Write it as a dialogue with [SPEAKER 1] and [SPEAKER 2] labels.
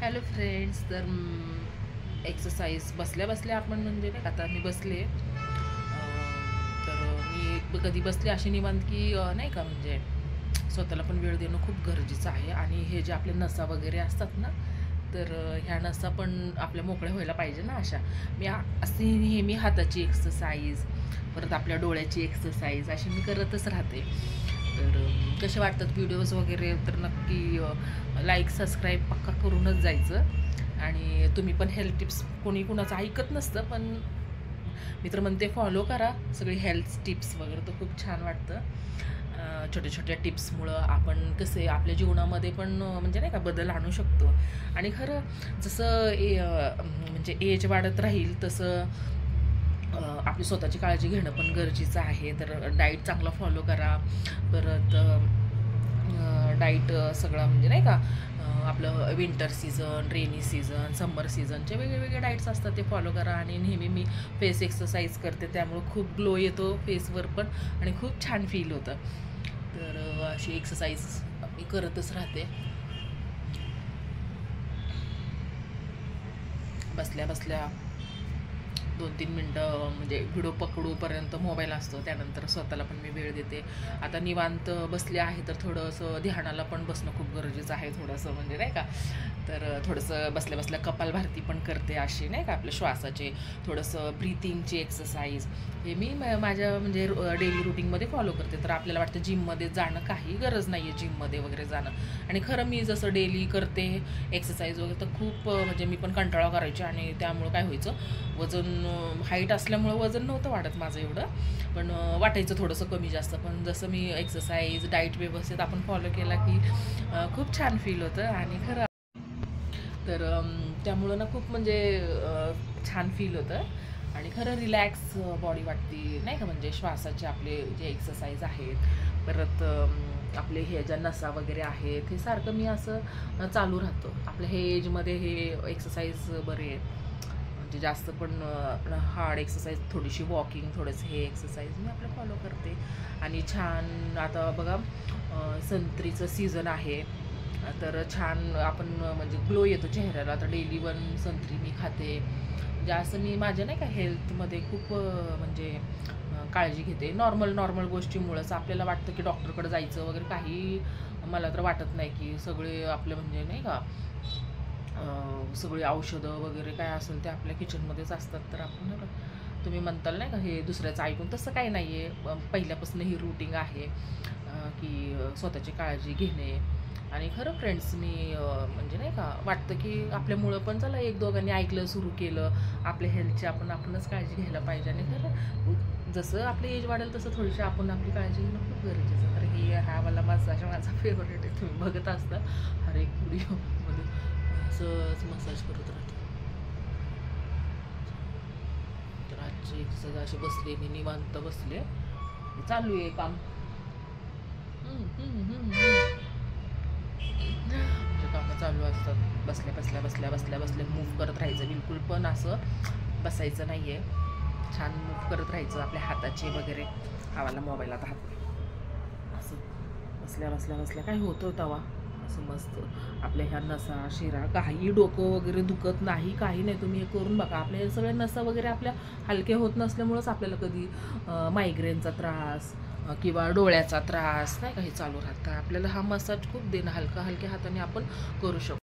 [SPEAKER 1] Hello friends. तर exercise बसल्या बसल्या आपण म्हणजे नाही का, आता मी बसले तर मी कधी बसले अशी निवांत की नाही का, म्हणजे स्वतःला पण वेळ देणं खूप गरजेचं आहे. आणि हे जे आपले नसा वगैरे असतात ना, तर ह्या नसा पण आपल्या मोकळ्या व्हायला पाहिजे ना अशा. मी असे नेहमी हाताची एक्सरसाइज, परत आपल्या डोळ्याची एक्सरसाइज अशी मी करतच राहते. तर कसे वाटतात व्हिडिओज वगैरे, तर नक्की लाईक सबस्क्राईब पक्का करूनच जायचं. आणि तुम्ही पण हेल्थ टिप्स, कोणी कुणाचं ऐकत नसतं, पण मी तर म्हणते फॉलो करा सगळी हेल्थ टिप्स वगैरे, तर खूप छान वाटतं. छोट्या छोट्या टिप्समुळं आपण कसे आपल्या जीवनामध्ये पण म्हणजे नाही का बदल आणू शकतो. आणि खरं जसं म्हणजे एज वाढत राहील तसं आपली स्वतःची काळजी घेणं पण गरजेचं आहे. तर डाईट चांगला फॉलो करा. परत डाईट सगळं म्हणजे नाही का, आपलं विंटर सीझन, रेनी सीझन, समर सीझनचे वेगळे डाईट्स असतात, ते फॉलो करा. आणि नेहमी मी फेस एक्सरसाइज करते, त्यामुळं खूप ग्लो येतो फेसवर पण आणि खूप छान फील होतं. तर अशी एक्सरसाइज मी करतच राहते. बसल्या बसल्या 2-3 मिनटं म्हणजे व्हिडिओ पकडूपर्यंत मोबाईल असतो, त्यानंतर स्वतःला पण मी वेळ देते. आता निवांत बसले आहे तर थोडंसं ध्यानाला पण बसणं खूप गरजेचं आहे, थोडंसं म्हणजे नाही का. तर थोडंसं बसल्या बसल्या कपालभाती पण करते अशी नाही का, आपल्या श्वासाचे थोडंसं ब्रीथिंगची एक्सरसाइज. हे मी माझ्या म्हणजे डेली रुटीनमध्ये फॉलो करते. तर आपल्याला वाटतं जिममध्ये जाणं, काही गरज नाही आहे जिममध्ये वगैरे जाणं. आणि खरं मी जसं डेली करते एक्सरसाइज वगैरे, तर खूप म्हणजे मी पण कंटाळा करायचे. आणि त्यामुळं काय व्हायचं, वजन हाईट असल्यामुळं वजन नव्हतं वाढत माझं एवढं, पण वाटायचं थोडंसं कमी जास्त. पण जसं मी एक्सरसाइज डाईट व्यवस्थित आपण फॉलो केला की खूप छान फील होतं. आणि खरं तर त्यामुळं ना खूप म्हणजे छान फील होतं. आणि खरं रिलॅक्स बॉडी वाटते नाही का, म्हणजे श्वासाचे आपले जे एक्सरसाइज आहेत, परत आपले हे ज्या नसा वगैरे आहेत, हे सारखं मी असं चालू राहतं. आपल्या हे एजमध्ये हे एक्सरसाइज बरे आहेत. म्हणजे जास्त पण हार्ड एक्सरसाइज, थोडीशी वॉकिंग, थोडंसं हे एक्सरसाइज मी आपलं फॉलो करते. आणि छान आता बघा संत्रीचं सीझन आहे, तर छान आपण म्हणजे ग्लो येतो चेहऱ्याला. आता डेली 1 संत्री मी खाते. म्हणजे असं मी माझ्या नाही का हेल्थमध्ये खूप म्हणजे काळजी घेते. नॉर्मल गोष्टीमुळंच आपल्याला वाटतं की डॉक्टरकडे जायचं वगैरे, काही मला तर वाटत नाही की सगळे आपलं म्हणजे नाही का सगळी औषधं वगैरे काय असेल ते आपल्या किचनमध्येच असतात. तर आपण तुम्ही म्हणताल नाही का हे दुसऱ्याचं ऐकून, तसं काही नाही आहे. पहिल्यापासून ही रूटीन आहे की स्वतःची काळजी घेणे. आणि खरं फ्रेंड्स मी म्हणजे नाही का वाटतं की आपल्यामुळं पण चला एक दोघांनी ऐकलं, सुरू केलं. आपल्या हेल्थची आपणच काळजी घ्यायला पाहिजे. आणि खरं जसं आपली एज वाढेल तसं थोडीशी आपण आपली काळजी घेणं खूप गरजेचं. तर ही हा वाला माझा फेवरेट आहे, तुम्ही बघत असता हर एक व्हिडिओमध्ये असंच मसाज करत राहते. तर आजची एक्सरसाइज अशी बसले, मी निवांत बसले, चालू आहे काम. म्हणजे कामं चालू असतात. बसल्या मूव्ह करत राहायचं, बिलकुल पण असं बसायचं नाही आहे. छान मूव्ह करत राहायचं आपल्या हाताचे वगैरे. हावाला मोबाईल आता हात, असं बसल्या काय होतं तवा असं मस्त. आपल्या ह्या नसा शिरा, काही डोकं वगैरे दुखत नाही, काही नाही. तुम्ही हे करून बघा. आपल्या हे सगळ्या नसा वगैरे आपल्या हलक्या होत नसल्यामुळंच आपल्याला कधी मायग्रेनचा त्रास किंवा डोळ्याचा त्रास नाही का, हे चालू राहतं. आपल्याला हा मसाज खूप देणं, हलक्या हाताने आपण करू शकतो.